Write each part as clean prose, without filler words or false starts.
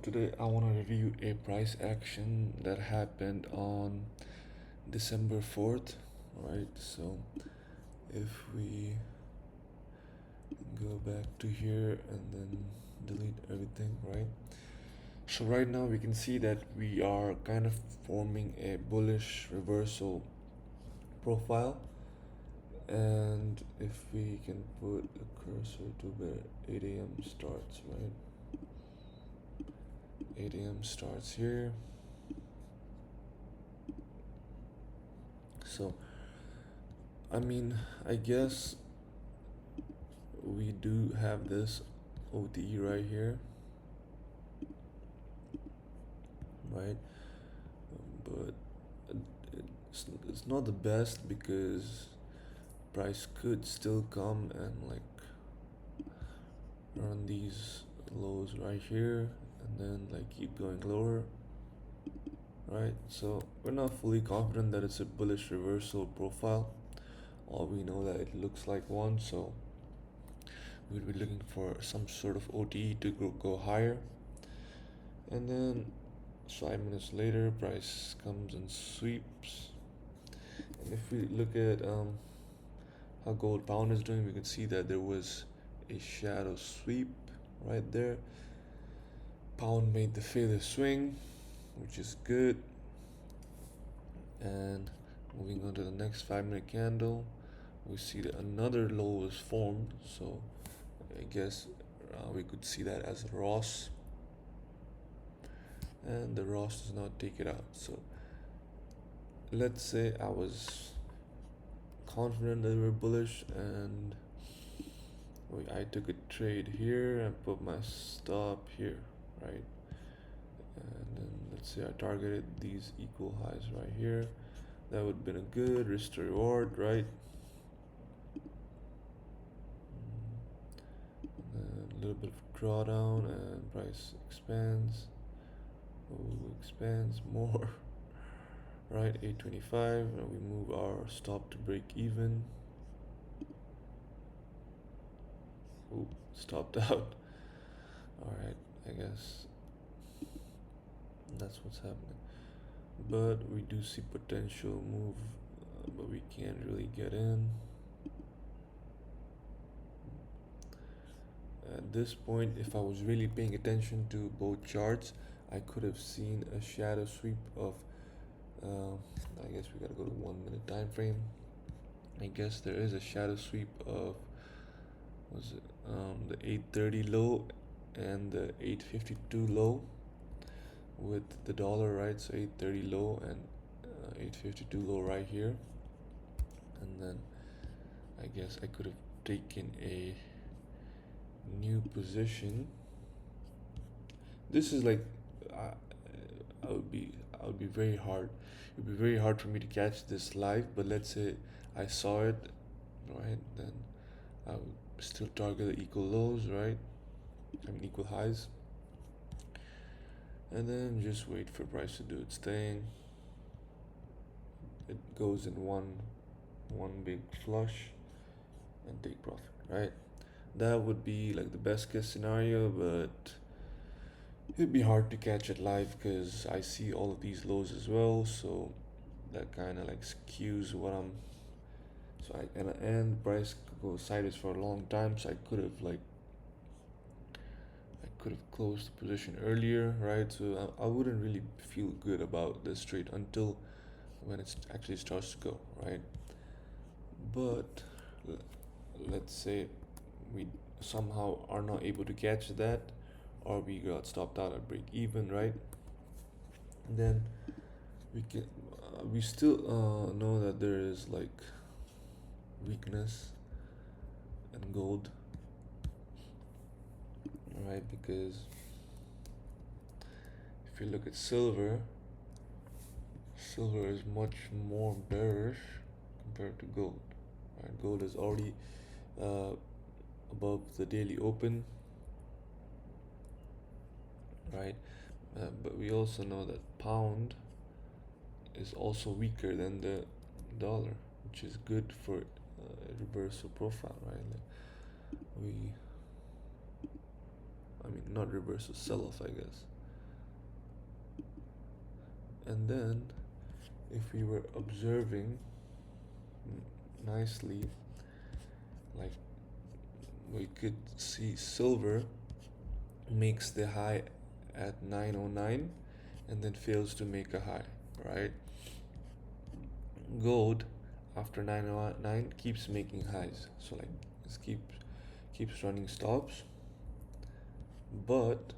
today I want to review a price action that happened on December 4th, right? So if we go back to here and then delete everything, right? So right now we can see that we are kind of forming a bullish reversal profile, and if we can put a cursor to where 8 a.m. starts, right? 8 a.m. starts here. So I mean, I guess we do have this OTE right here, right? But it's not the best because price could still come and like run these lows right here and then like keep going lower, right? So we're not fully confident that it's a bullish reversal profile. All we know that it looks like one, so we'll be looking for some sort of OTE to go higher. And then 5 minutes later, price comes and sweeps. And if we look at how gold pound is doing, we can see that there was a shadow sweep right there. Pound made the failure swing, which is good. And moving on to the next 5 minute candle, we see that another low was formed. So I guess we could see that as a Ross, and the Ross does not take it out. So let's say I was confident that we were bullish, and I took a trade here and put my stop here, right? And then let's say I targeted these equal highs right here. That would have been a good risk to reward, right? And a little bit of drawdown and price expands. Oh, expands more. Right, 825, and we move our stop to break even. Ooh, stopped out. Alright, I guess that's what's happening. But we do see potential move, but we can't really get in. At this point, if I was really paying attention to both charts, I could have seen a shadow sweep of I guess we gotta go to 1 minute time frame. I guess there is a shadow sweep of was it the 830 low and the 852 low with the dollar, right? So 830 low and 852 low right here, and then I guess I could have taken a new position. This is like I, I would be very hard. It would be very hard for me to catch this live. But let's say I saw it, right? Then I would still target the equal lows, right? I mean equal highs, and then just wait for price to do its thing. It goes in one big flush and take profit, right? That would be like the best case scenario, but it'd be hard to catch it live because I see all of these lows as well, so that kind of like skews what I'm. So and price could go sideways for a long time, so I could have closed the position earlier, right? So I wouldn't really feel good about this trade until when it actually starts to go, right? But let's say we somehow are not able to catch that, or we got stopped out at break even, right? Then we can we still know that there is like weakness in gold, right? Because if you look at silver, silver is much more bearish compared to gold, right? Gold is already uh, above the daily open, right? But we also know that pound is also weaker than the dollar, which is good for reversal profile, right? Like we, I mean, not reversal, sell off, I guess. And then if we were observing nicely, like we could see silver makes the high at 909 and then fails to make a high, right? Gold after 909 keeps making highs, so like it keeps running stops, but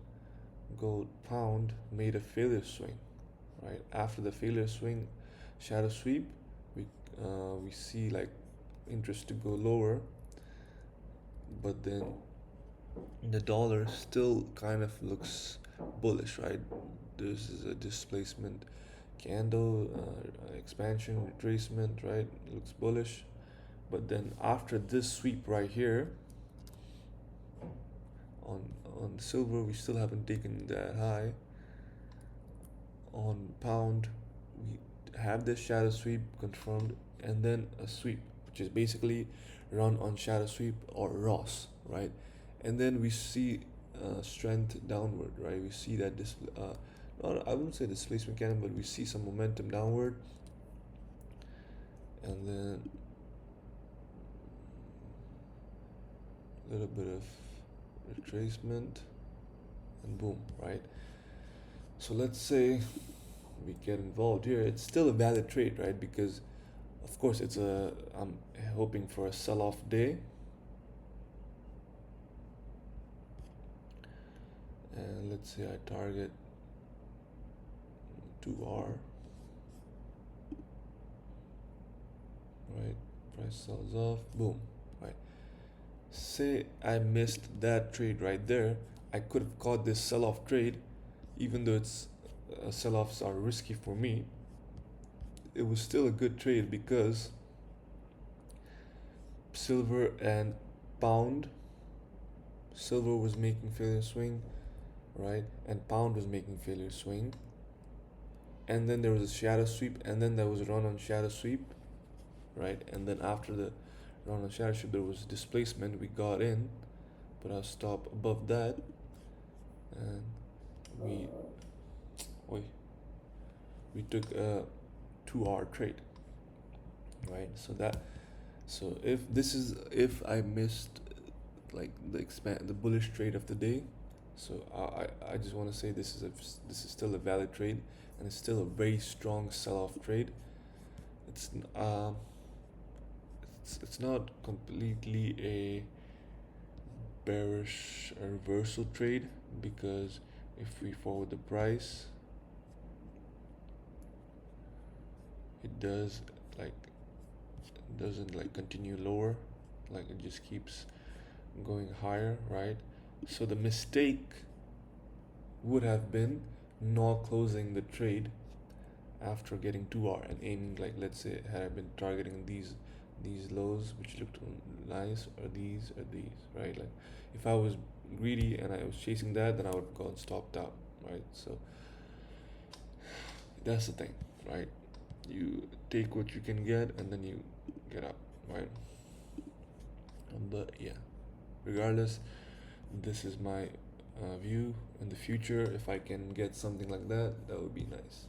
gold pound made a failure swing, right? After the failure swing, shadow sweep, we we see like interest to go lower, but then the dollar still kind of looks bullish, right? This is a displacement candle, expansion, retracement, right? It looks bullish, but then after this sweep right here on silver, we still haven't taken that high. On pound, we have this shadow sweep confirmed, and then a sweep, which is basically run on shadow sweep or Ross, right? And then we see strength downward, right? We see that this, not, I wouldn't say displacement cannon, but we see some momentum downward, and then a little bit of retracement, and boom, right? So let's say we get involved here. It's still a valid trade, right? Because of course I'm hoping for a sell-off day, and let's say I target 2R, right? Price sells off, boom, right? Say I missed that trade right there, I could have caught this sell-off trade, even though it's sell-offs are risky for me. It was still a good trade because silver and pound, silver was making failure swing, right? And pound was making failure swing. And then there was a shadow sweep, and then there was a run on shadow sweep, right? And then after the run on shadow sweep, there was displacement. We got in, but I stopped above that, and we we took a 2R trade, right? So if I missed like the bullish trade of the day, so I just want to say this is still a valid trade, and it's still a very strong sell-off trade. It's um it's not completely a bearish reversal trade, because if we follow the price, it doesn't like continue lower, like it just keeps going higher, right? So the mistake would have been not closing the trade after getting 2R and aiming, like let's say had I been targeting these lows which looked nice, or these, right? Like if I was greedy and I was chasing that, then I would have gone stopped out, right? So that's the thing, right? You take what you can get and then you get up, right? But yeah, regardless, this is my view. In the future, if I can get something like that, that would be nice.